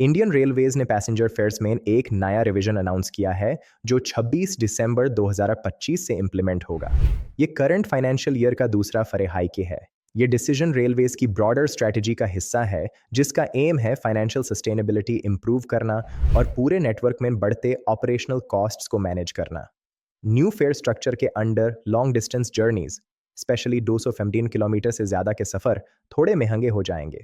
Indian railways ने passenger fears में एक नया रिवीजन अनाउंस किया है जो 26 दिसंबर 2025 से इंप्लीमेंट होगा। ये करंट फाइनेंशियल ईयर का दूसरा फरे हाइक है। ये डिसीजन रेलवेज की ब्रॉडर स्ट्रेटजी का हिस्सा है जिसका एम है फाइनेंशियल सस्टेनेबिलिटी इंप्रूव करना और पूरे नेटवर्क में बढ़ते ऑपरेशनल कॉस्ट्स को मैनेज करना। न्यू फेयर स्ट्रक्चर के under long distance journeys, specially 215 kilometre से ज़्यादा के सफ़र थोड़े महंगे हो जाएंगे।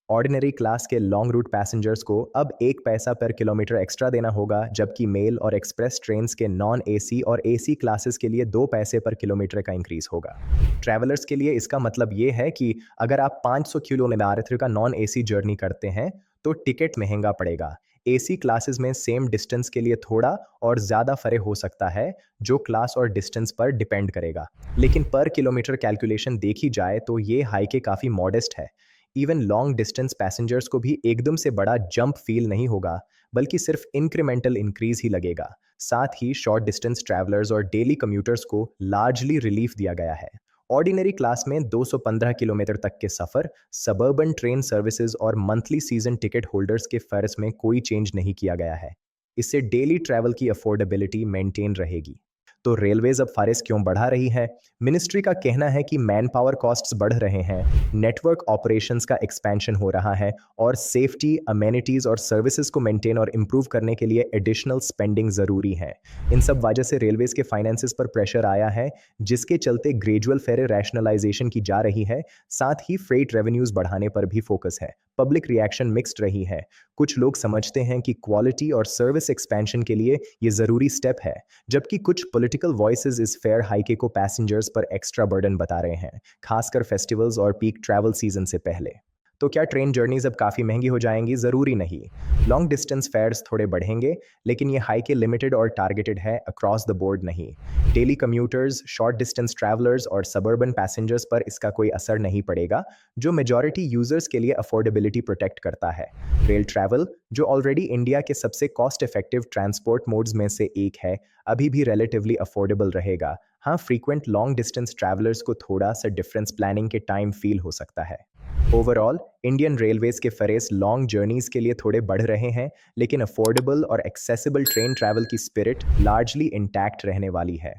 ऑर्डिनरी क्लास के लॉन्ग रूट पैसेंजर्स को अब 1 पैसा पर किलोमीटर एक्स्ट्रा देना होगा, जबकि मेल और एक्सप्रेस ट्रेन्स के नॉन एसी और एसी क्लासेस के लिए 2 पैसे पर किलोमीटर का इंक्रीज होगा। ट्रैवलर्स के लिए इसका मतलब ये है कि अगर आप 500 किलोमीटर का नॉन एसी जर्नी करते हैं तो टिकट महंगा पड़ेगा। एसी क्लासेस में सेम डिस्टेंस के लिए थोड़ा और ज़्यादा फर्क हो सकता है, जो क्लास और डिस्टेंस पर डिपेंड करेगा। लेकिन पर किलोमीटर कैलकुलेशन देखी जाए तो ये हाइक काफ़ी मॉडेस्ट है। इवन लॉन्ग डिस्टेंस पैसेंजर्स को भी एकदम से बड़ा जंप फील नहीं होगा, बल्कि सिर्फ इंक्रीमेंटल इंक्रीज ही लगेगा। साथ ही शॉर्ट डिस्टेंस ट्रैवलर्स और डेली कम्यूटर्स को लार्जली रिलीफ दिया गया है। ऑर्डिनरी क्लास में 215 किलोमीटर तक के सफ़र, सबर्बन ट्रेन सर्विसेज और मंथली सीजन टिकट होल्डर्स के फ़र्ज में कोई चेंज नहीं किया गया है। इससे डेली ट्रैवल की अफोर्डेबिलिटी मेंटेन रहेगी। तो रेलवेज अब फारिस क्यों बढ़ा रही है? मिनिस्ट्री का कहना है कि मैन पावर कॉस्ट्स बढ़ रहे हैं, नेटवर्क ऑपरेशंस का एक्सपेंशन हो रहा है और सेफ्टी, अमेनिटीज और सर्विसेज को मेंटेन और इम्प्रूव करने के लिए एडिशनल स्पेंडिंग ज़रूरी है। इन सब वजह से रेलवेज के फाइनेंसेस पर प्रेशर आया है, जिसके चलते ग्रेजुअल फेयर रैशनलाइजेशन की जा रही है। साथ ही फ्रेट रेवेन्यूज बढ़ाने पर भी फोकस है। पब्लिक रिएक्शन मिक्स्ड रही है। कुछ लोग समझते हैं कि क्वालिटी और सर्विस एक्सपेंशन के लिए ये ज़रूरी स्टेप है, जबकि कुछ पॉलिटिकल वॉइसेस इस फेयर हाइक को पैसेंजर्स पर एक्स्ट्रा बर्डन बता रहे हैं, खासकर फेस्टिवल्स और पीक ट्रैवल सीजन से पहले। तो क्या ट्रेन जर्नीज अब काफ़ी महंगी हो जाएंगी? ज़रूरी नहीं। लॉन्ग डिस्टेंस फेयर्स थोड़े बढ़ेंगे, लेकिन ये हाइक लिमिटेड और टारगेटेड है, अक्रॉस द बोर्ड नहीं। Daily commuters, short distance travellers और सबर्बन पैसेंजर्स पर इसका कोई असर नहीं पड़ेगा, जो मेजॉरिटी यूजर्स के लिए अफोर्डेबिलिटी प्रोटेक्ट करता है। रेल ट्रैवल, जो ऑलरेडी इंडिया के सबसे कॉस्ट इफेक्टिव ट्रांसपोर्ट मोड्स में से एक है, अभी भी रिलेटिवली अफोर्डेबल रहेगा। हाँ, फ्रीक्वेंट लॉन्ग डिस्टेंस ट्रैवलर्स को थोड़ा सा डिफरेंस प्लानिंग के टाइम फील हो सकता है। ओवरऑल इंडियन रेलवेज के फेयर्स लॉन्ग जर्नीज के लिए थोड़े बढ़ रहे हैं, लेकिन अफोर्डेबल और एक्सेसिबल ट्रेन ट्रैवल की स्पिरिट लार्जली इंटैक्ट रहने वाली है।